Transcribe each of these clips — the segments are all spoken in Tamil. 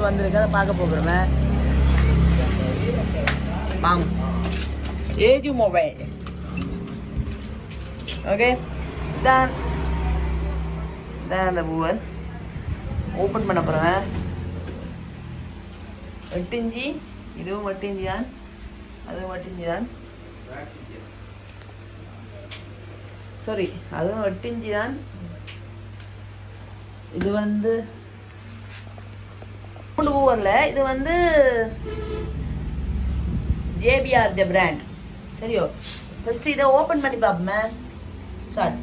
ஒன்று வந்திருக்கு, அதை பார்க்க போகிறோமே. வாங்க, ஏஜு மொபைல். ஓகே, இதான் அந்த பூவர் ஓப்பன் பண்ண போகிறேன். 8 இன்ச்சு, இதுவும் 8 இன்ச்சு தான், அதுவும் 8 இன்ச்சு தான். சாரி, அதுவும் 8 இன்ச்சு தான். இது வந்து பூவரில், இது வந்து ஜேபிஆர் பிராண்ட். சரியோ, ஃபஸ்ட்டு இதை ஓப்பன் பண்ணி பார்ப்போமே. Sir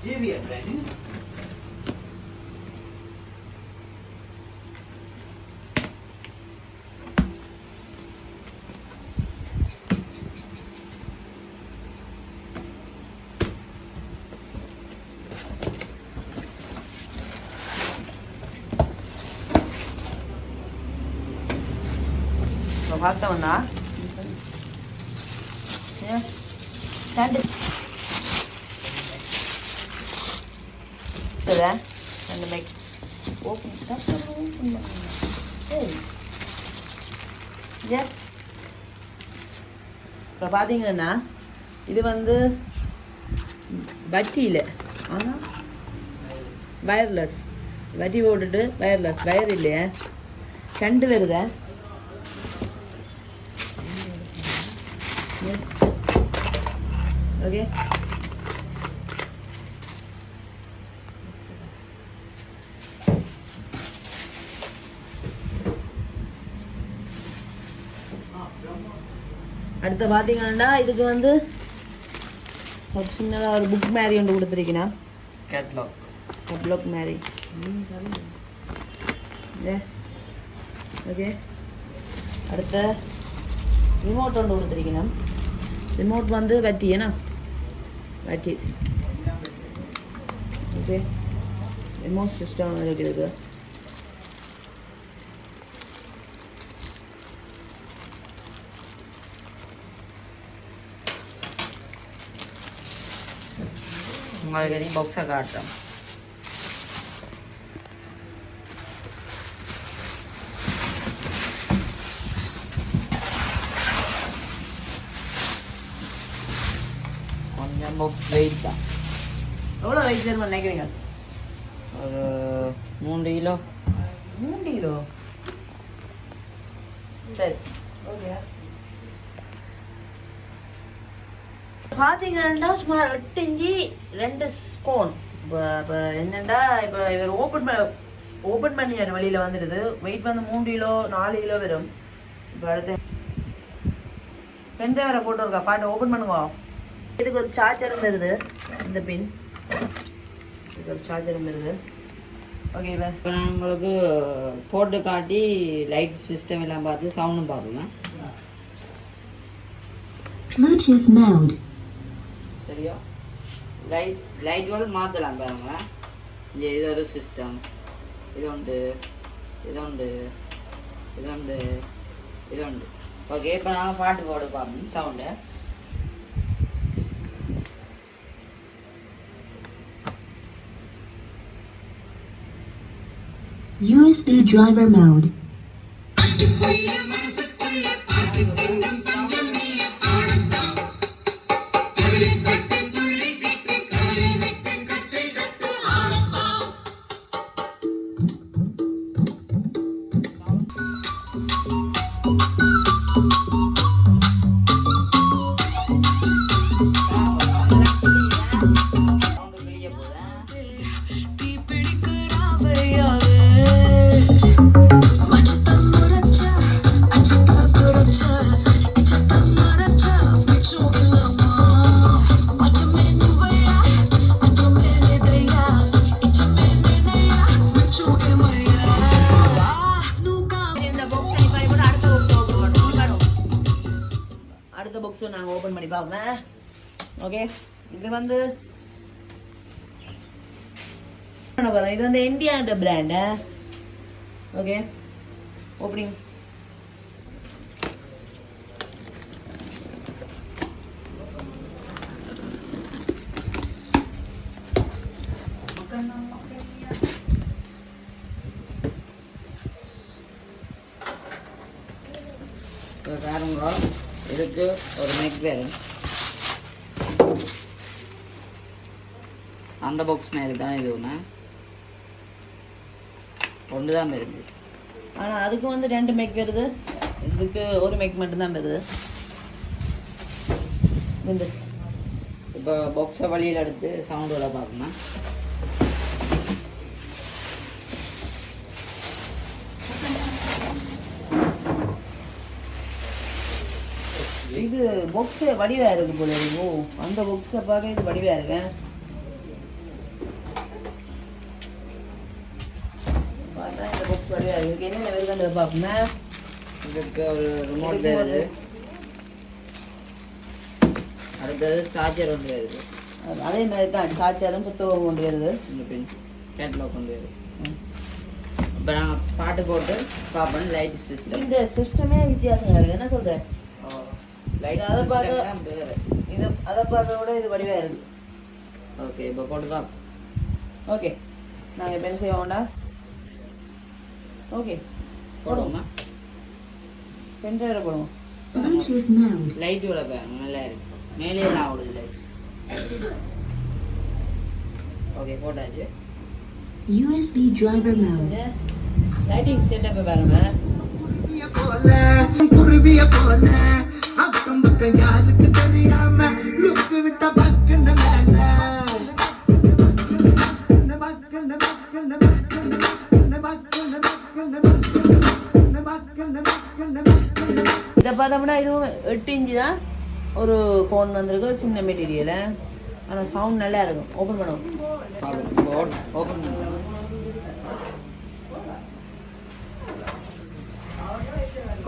JBL brand. பார்த்தோம்னா அந்த மேக் ஓப்பன் இப்போ பார்த்தீங்கன்னா இது வந்து வட்டியில், ஆனால் வயர்லெஸ். வட்டி போட்டுட்டு வயர்லெஸ், வயர் இல்லையா, 2 வருதா. ஓகே, அடுத்து பார்த்தீங்கன்னா இதுக்கு வந்து ஒரு சின்னதாக ஒரு புக் மாதிரி ஒன்று கொடுத்துருக்கேன். கேட்லாக் மாதிரி. ஓகே, அடுத்த ரிமோட் ஒன்று கொடுத்துருக்கேன். ரிமோட் வந்து வட்டி ஏன்னா வட்டி. ஓகே, ரிமோட் சிஸ்டம் இருக்குது. உங்களுக்கு பாக்ஸை காட்டுறேன். கொஞ்சம் பாக்ஸ் வெயிட் தான். எவ்வளோ வெயிட் சார் நினைக்கிறீங்க? ஒரு 3 கிலோ. 3 கிலோ? சரி, ஓகே. பார்த்தீங்கன்னா சுமார் 8 இன்ச்சு 2 ஸ்கோன். இப்போ என்னென்னா, இப்போ இவர் ஓப்பன் பண்ணியார், வெளியில் வந்துடுது. வெயிட் வந்து 3 கிலோ 4 கிலோ வரும். இப்போ அடுத்து பென் டிரைவரை போட்டு இருக்கா, பாட்டு ஓப்பன் பண்ணுங்க. இதுக்கு ஒரு சார்ஜரும் வருது, இந்த பின். இதுக்கு ஒரு சார்ஜரும் வருது. ஓகே, இப்போ நான் உங்களுக்கு போட்டு காட்டி லைட் சிஸ்டம் எல்லாம் பார்த்து சவுண்டும் பார்ப்போம். Bluetooth mode. சரியா, லைட் வேல் மாற்றலாம் பாருங்க. இங்கே இது ஒரு சிஸ்டம், இது உண்டு, இது உண்டு, இது உண்டு, இது உண்டு. ஓகே, இப்போ நாங்கள் பாட்டு போட பார்ப்போம் சவுண்டு. USB driver mode. அடுத்த பாக்ஸும் நாங்கள் ஓப்பன் பண்ணி பார்ப்போம். ஓகே, இது வந்து இது வந்து இந்தியான்ற பிராண்டு. Okay, opening. இப்போ பாருங்க, இதுக்கு ஒரு மெக் வரும். அந்த பாக்ஸ் மாதிரி தான் இது ஒன்று தான் வருது. ஆனா அதுக்கு வந்து 2 மெக் வருது, இதுக்கு ஒரு மெக் மட்டும்தான் வருது. இப்போ பாக்ஸை வழியில் எடுத்து சவுண்ட் வர பார்க்கணும். இது பாக்ஸ் வடிவா இருக்கு போல இருக்கு. அந்த பாக்ஸை பார்க்க இது வடிவா இருக்கு. பார்த்தா இந்த பாக்ஸ் வடிவா இருக்கு. என்ன வருதுன்னு பார்ப்போம்னா இதுக்கு ஒரு ரிமோட் வருது. அடுத்தது சார்ஜர் வந்து வருது. அதே மாதிரி தான் சார்ஜரும் புத்தகம் கொண்டு வருது. இந்த பின் கேட்லாக் கொண்டு வருது. இப்போ நாங்கள் பாட்டு போட்டு பார்ப்போம். லைட் சிஸ்டம், இந்த சிஸ்டமே வித்தியாசமா இருக்கு. என்ன சொல்றேன்? லைட் அதை பார்க்க வேறு. இது அதை பார்க்க விட இது வடிவா இருக்கு. ஓகே, இப்போ போட்டு தான். ஓகே, நாங்கள் இப்போ என்ன செய்வோம்டா? ஓகே, போடுவோமா? பென்ட்ரைவில் போடுவோம். Bluetooth mode. லைட் இவ்வளோ பாருங்க, நல்லா இருக்கு. மேலேலாம் ஓடுது லைட். ஓகே, போட்டாச்சு. USB driver mode. லைட்டிங் செட்டப்பை பாருங்க. குருவிய போல அக்கம் பக்கம் யாருக்கு தெரியாம லுக்கு விட்ட பக்கன மேல இதை பார்த்தோம்னா இதுவும் 8 இன்ச்சு தான். ஒரு கோன் வந்திருக்கு, சின்ன மெட்டீரியல். ஆனால் சவுண்ட் நல்லா இருக்கும். ஓப்பன் பண்ணுவோம். ஓப்பன் பண்ணுவோம்.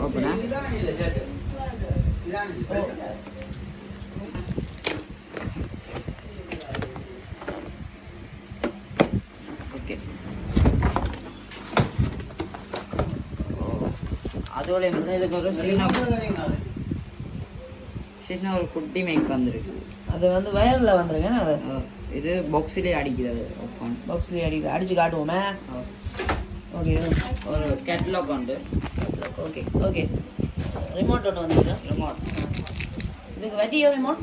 ஓப்பனா? ஓகே. அதோட இதுக்கு ஒரு சின்ன ஒரு குட்டி மைக் வந்துருக்கு. அது வந்து வயரில் வந்துருங்க. அது இது பாக்ஸிலே அடிக்கிறது. பாக்ஸ்லேயே அடிச்சு காட்டுவோமே. ஓகே, ஒரு கேட்லாக் உண்டு. Okay okay. ரிமோட் ஒன்று வந்துருக்கு. ரிமோட் இதுக்கு வட்டியோ ரிமோட்?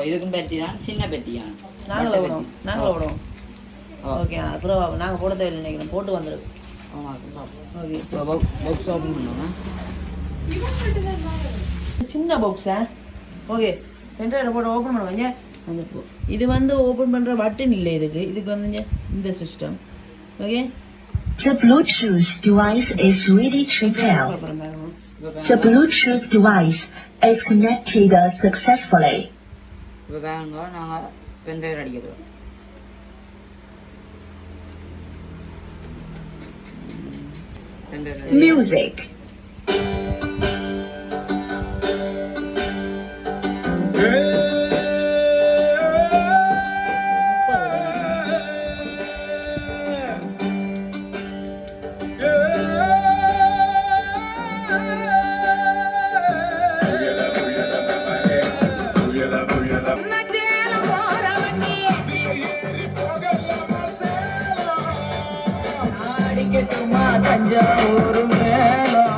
இதுக்கும் பெட்டி தான், சின்ன பெட்டி தான். நாங்களே விடுவோம். ஓகே, அப்புறம் நாங்கள் போட தேவையில்லை நினைக்கிறேன். போட்டு வந்துருக்கு. ஓகே, இப்போ பாக்ஸ் ஓப்பன் பண்ணுவோம். சின்ன பாக்ஸா? ஓகே, பென்ட்ரைவில் போட்டு ஓப்பன் பண்ணுவாங்க. இது வந்து ஓப்பன் பண்ணுற பட்டன் இல்லை இதுக்கு வந்து இந்த system. Okay, The Bluetooth device is ready to pair. The Bluetooth device is connected successfully. இப்போ பாருங்க, நாங்கள் பென்ட்ரைவ் அடிக்க போகிறோம். Music. தஞ்சாவூர் மேளம்.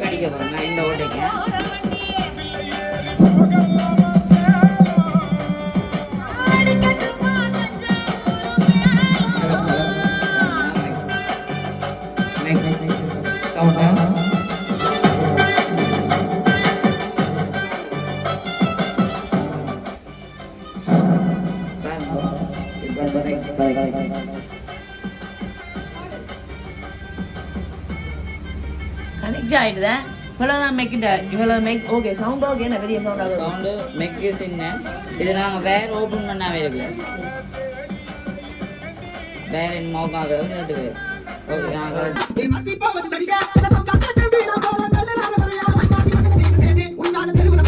அடிக்க போறோம் இந்த ஓட்டைக்கு. கனெக்ட் ஆயிடுதேன். இவ்வளோதான் மேக். Okay, sound okay. என்ன பெரிய சவுண்ட் ஆகுது? சவுண்டு மெக்கு சின்ன. இது நாங்கள் வேற ஓப்பன் பண்ணாவே இருக்கு. வேற என்ன மோக்காகிறது 2 பேர். ஓகே,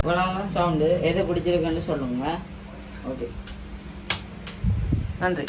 இவ்வளோ சவுண்டு எது பிடிச்சிருக்குன்னு சொல்லுங்க. ஓகே, நன்றி.